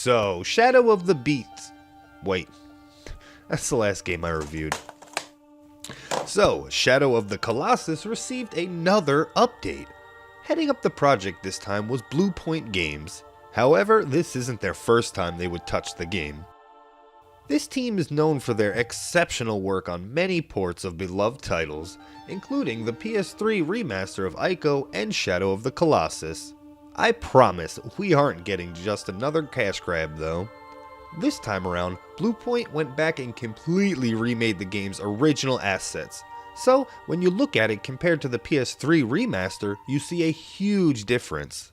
So, Shadow of the Beast. Wait, that's the last game I reviewed. So, Shadow of the Colossus received another update. Heading up the project this time was Blue Point Games. However, this isn't their first time they would touch the game. This team is known for their exceptional work on many ports of beloved titles, including the PS3 remaster of Ico and Shadow of the Colossus. I promise we aren't getting just another cash grab though. This time around, Bluepoint went back and completely remade the game's original assets. So, when you look at it compared to the PS3 remaster, you see a huge difference.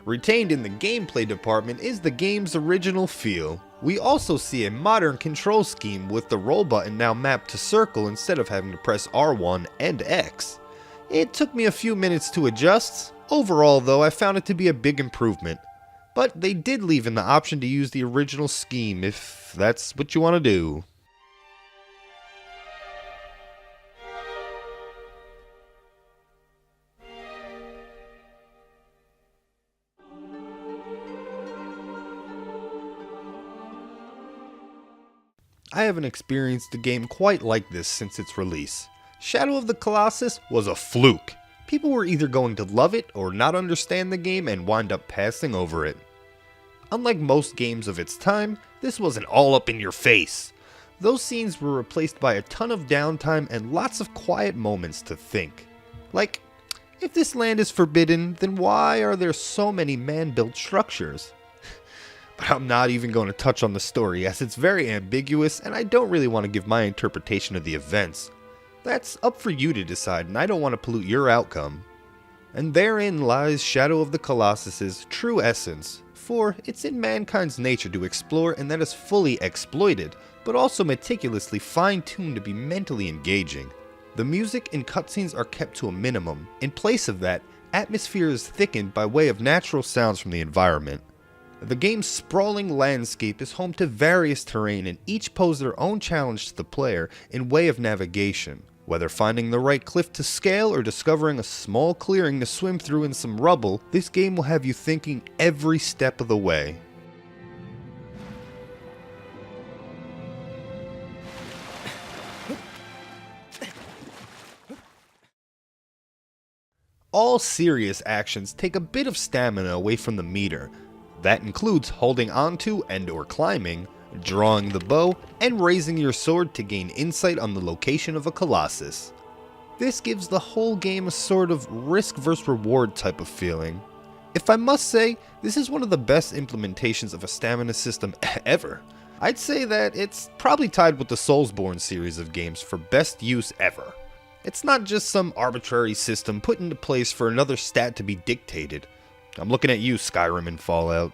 Retained in the gameplay department is the game's original feel. We also see a modern control scheme with the roll button now mapped to circle instead of having to press R1 and X. It took me a few minutes to adjust. Overall though, I found it to be a big improvement. But they did leave in the option to use the original scheme if that's what you want to do. I haven't experienced a game quite like this since its release. Shadow of the Colossus was a fluke. People were either going to love it or not understand the game and wind up passing over it. Unlike most games of its time, this wasn't all up in your face. Those scenes were replaced by a ton of downtime and lots of quiet moments to think. Like, if this land is forbidden, then why are there so many man-built structures? But I'm not even going to touch on the story as it's very ambiguous and I don't really want to give my interpretation of the events. That's up for you to decide and I don't want to pollute your outcome. And therein lies Shadow of the Colossus's true essence, for it's in mankind's nature to explore and that is fully exploited, but also meticulously fine-tuned to be mentally engaging. The music and cutscenes are kept to a minimum. In place of that, atmosphere is thickened by way of natural sounds from the environment. The game's sprawling landscape is home to various terrain and each pose their own challenge to the player in way of navigation. Whether finding the right cliff to scale or discovering a small clearing to swim through in some rubble, this game will have you thinking every step of the way. All serious actions take a bit of stamina away from the meter. That includes holding onto and or climbing, drawing the bow, and raising your sword to gain insight on the location of a colossus. This gives the whole game a sort of risk versus reward type of feeling. If I must say, this is one of the best implementations of a stamina system ever. I'd say that it's probably tied with the Soulsborne series of games for best use ever. It's not just some arbitrary system put into place for another stat to be dictated. I'm looking at you, Skyrim and Fallout.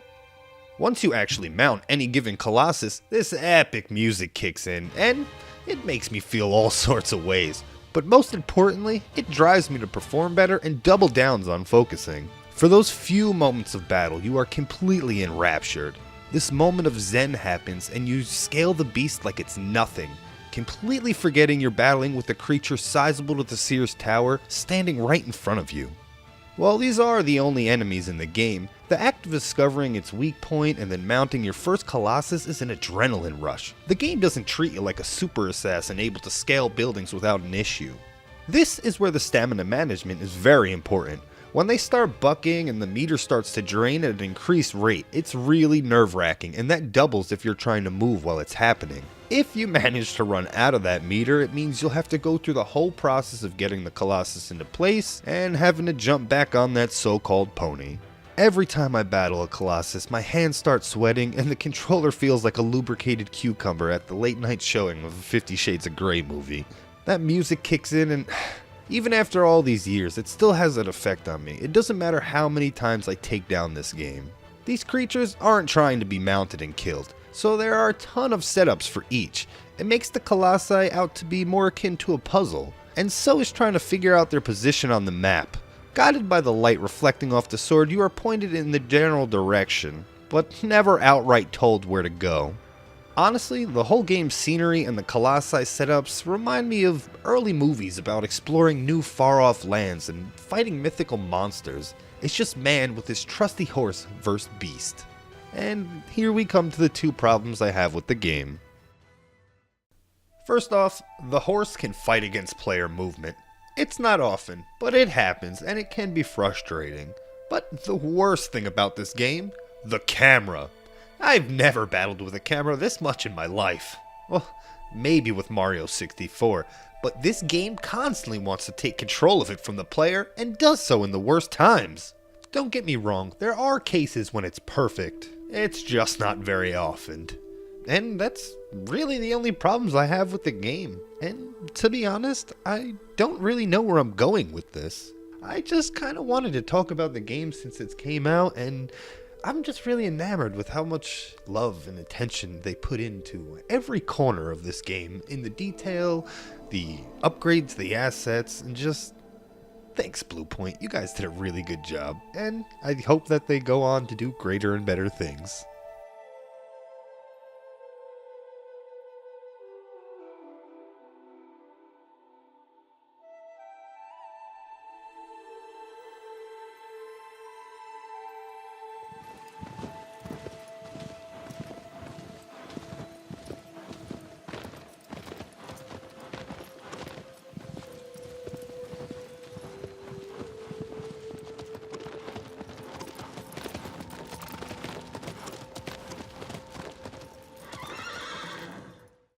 Once you actually mount any given Colossus, this epic music kicks in, and it makes me feel all sorts of ways. But most importantly, it drives me to perform better and double downs on focusing. For those few moments of battle, you are completely enraptured. This moment of zen happens and you scale the beast like it's nothing, completely forgetting you're battling with a creature sizable to the Sears Tower standing right in front of you. While these are the only enemies in the game, the act of discovering its weak point and then mounting your first Colossus is an adrenaline rush. The game doesn't treat you like a super assassin able to scale buildings without an issue. This is where the stamina management is very important. When they start bucking and the meter starts to drain at an increased rate, it's really nerve-wracking, and that doubles if you're trying to move while it's happening. If you manage to run out of that meter, it means you'll have to go through the whole process of getting the Colossus into place and having to jump back on that so-called pony. Every time I battle a Colossus, my hands start sweating and the controller feels like a lubricated cucumber at the late night showing of a 50 Shades of Grey movie. That music kicks in and even after all these years, it still has that effect on me. It doesn't matter how many times I take down this game. These creatures aren't trying to be mounted and killed, so there are a ton of setups for each. It makes the Colossi out to be more akin to a puzzle, and so is trying to figure out their position on the map. Guided by the light reflecting off the sword, you are pointed in the general direction, but never outright told where to go. Honestly, the whole game's scenery and the Colossi setups remind me of early movies about exploring new far-off lands and fighting mythical monsters. It's just man with his trusty horse versus beast. And here we come to the two problems I have with the game. First off, the horse can fight against player movement. It's not often, but it happens and it can be frustrating. But the worst thing about this game, the camera. I've never battled with a camera this much in my life. Well, maybe with Mario 64, but this game constantly wants to take control of it from the player and does so in the worst times. Don't get me wrong, there are cases when it's perfect. It's just not very often. And that's really the only problems I have with the game. And to be honest, I don't really know where I'm going with this. I just kind of wanted to talk about the game since it came out, and I'm just really enamored with how much love and attention they put into every corner of this game, in the detail, the upgrades, the assets, and just thanks, Bluepoint. You guys did a really good job, and I hope that they go on to do greater and better things.